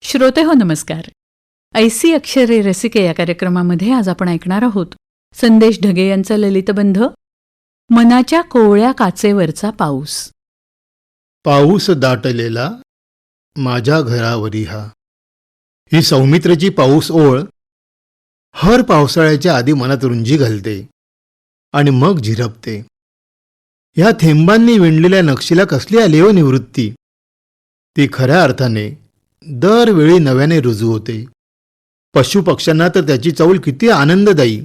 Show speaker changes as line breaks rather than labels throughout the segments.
श्रोतेहो नमस्कार. ऐसी अक्षरे रसिके या कार्यक्रमामध्ये आज आपण ऐकणार आहोत संदेश ढगे यांचा ललितबंध मनाच्या कोवळ्या काचेवरचा पाऊस.
पाऊस दाटलेला माझ्या घरावरी हा. ही सौमित्रची पाऊस ओळ हर पावसाळ्याच्या आधी मनात रुंजी घालते आणि मग झिरपते. ह्या थेंबांनी विणलेल्या नक्षीला कसली आली हो निवृत्ती. ती खऱ्या अर्थाने दरवेळी नव्याने रुजू होते. पशुपक्ष्यांना तर त्याची चौल किती आनंददायी.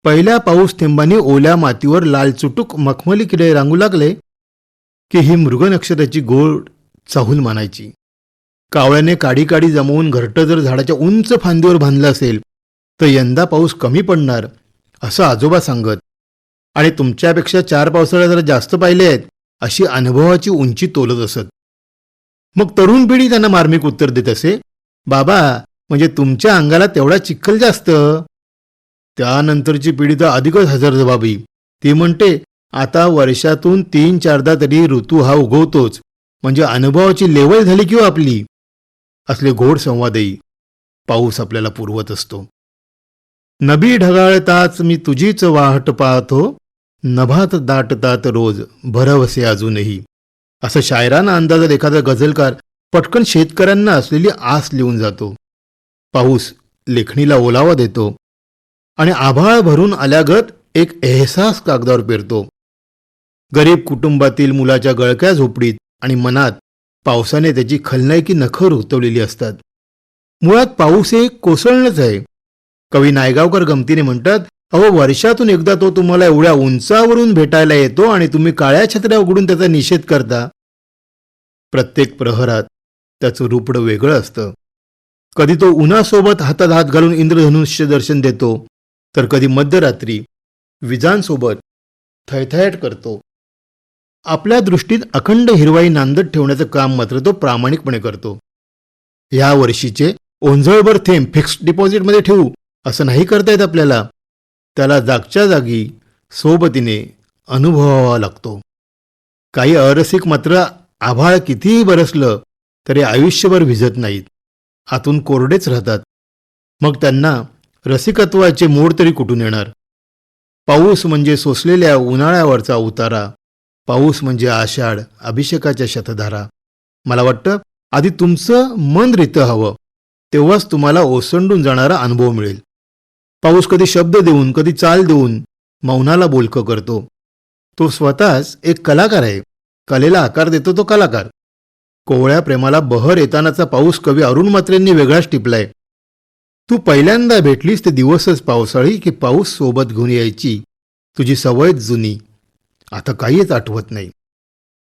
पहिल्या पाऊस थेंबांनी ओल्या मातीवर लालचुटूक मखमली किडे रांगू लागले की ही मृगनक्षत्राची गोड चाहूल मानायची. कावळ्याने काडी काडी जमवून घरटं जर झाडाच्या उंच फांदीवर बांधलं असेल तर यंदा पाऊस कमी पडणार असं आजोबा सांगत आणि तुमच्यापेक्षा 4 पावसाळ्या जरा जास्त पाहिले आहेत अशी अनुभवाची उंची तोलत असत. मग तरुण पिढी त्यांना मार्मिक उत्तर देत असे, बाबा म्हणजे तुमच्या अंगाला तेवढा चिखल जास्त. त्यानंतरची पिढी तर अधिकच हजरजबाबी. ती म्हणते आता वर्षातून 3-4दा तरी ऋतू हा उगवतोच म्हणजे अनुभवाची लेवल झाली किंवा आपली. असले गोड संवादही पाऊस आपल्याला पुरवत असतो. नभी ढगाळताच मी तुझीच वाहट पाहतो, नभात दाटतात रोज भरवसे अजूनही. असं शायराना अंदाजात एखादा गझलकार पटकन शेतकऱ्यांना असलेली आस लिहून जातो. पाऊस लेखणीला ओलावा देतो आणि आभाळ भरून आल्यागत एक एहसास कागदावर पेरतो. गरीब कुटुंबातील मुलाच्या गळक्या झोपडीत आणि मनात पावसाने त्याची खलनायकी नखर उतवलेली असतात. मुळात पाऊस हे कोसळणंच आहे. कवी नायगावकर गमतीने म्हणतात, अहो वर्षातून एकदा तो तुम्हाला एवढ्या उंचावरून भेटायला येतो आणि तुम्ही काळ्या छत्र्या उघडून त्याचा निषेध करता. प्रत्येक प्रहरात त्याचं रूपडं वेगळं असतं. कधी तो उन्हासोबत हातात हात घालून इंद्रधनुष्य दर्शन देतो तर कधी मध्यरात्री विजांसोबत थैथयाट करतो. आपल्या दृष्टीत अखंड हिरवाई नांदत ठेवण्याचं काम मात्र तो प्रामाणिकपणे करतो. या वर्षीचे ओंझळभर थेंब फिक्स्ड डिपॉझिटमध्ये ठेवू असं नाही करता येत आपल्याला. त्याला जागच्या जागी सोबतीने अनुभवावा लागतो. काही अरसिक मात्र आभाळ कितीही बरसलं तरी आयुष्यभर भिजत नाहीत, आतून कोरडेच राहतात. मग त्यांना रसिकत्वाचे मोड तरी कुठून येणार. पाऊस म्हणजे सोसलेल्या उन्हाळ्यावरचा उतारा. पाऊस म्हणजे आषाढ अभिषेकाच्या शतधारा. मला वाटतं आधी तुमचं मन रितं हवं, तेव्हाच तुम्हाला ओसंडून जाणारा अनुभव मिळेल. पाऊस कधी शब्द देऊन कधी चाल देऊन मौनाला बोलकं करतो. तो स्वतःच एक कलाकार आहे. कलेला आकार देतो तो कलाकार. कोवळ्या प्रेमाला बहर येतानाचा पाऊस कवी अरुण म्हात्रेंनी वेगळाच टिपलाय. तू पहिल्यांदा भेटलीस ते दिवसच पावसाळी की पाऊस सोबत घेऊन यायची तुझी सवयच जुनी, आता काहीच आठवत नाही.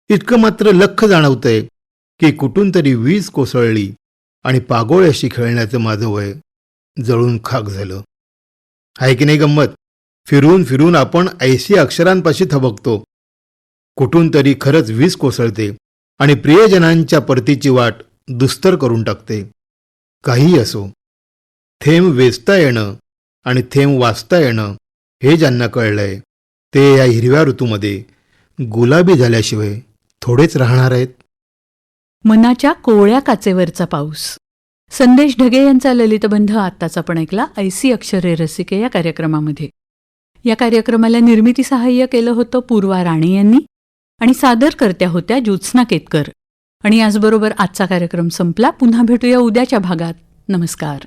इतकं मात्र लख्ख जाणवतंय की कुठून तरी वीज कोसळली आणि पागोळ्याशी खेळण्याचं माझं वय जळून खाक झालं. आहे की नाही गंमत. फिरून फिरून आपण ऐशी अक्षरांपाशी थबकतो. कुठून तरी खरंच वीज कोसळते आणि प्रियजनांच्या परतीची वाट दुस्तर करून टाकते. काहीही असो, थेंब वेचता येणं आणि थेंब वाचता येणं हे ज्यांना कळलंय ते या हिरव्या ऋतूमध्ये गुलाबी झाल्याशिवाय थोडेच राहणार आहेत.
मनाच्या कोवळ्या काचेवरचा पाऊस. संदेश ढगे यांचा ललितबंध आत्ताच आपण ऐकला ऐसी अक्षरे रसिके या कार्यक्रमामध्ये. या कार्यक्रमाला निर्मिती सहाय्य केलं होतं पूर्वा राणे यांनी आणि सादरकर्त्या होत्या ज्योत्स्ना केतकर. आणि याचबरोबर आजचा कार्यक्रम संपला. पुन्हा भेटूया उद्याच्या भागात. नमस्कार.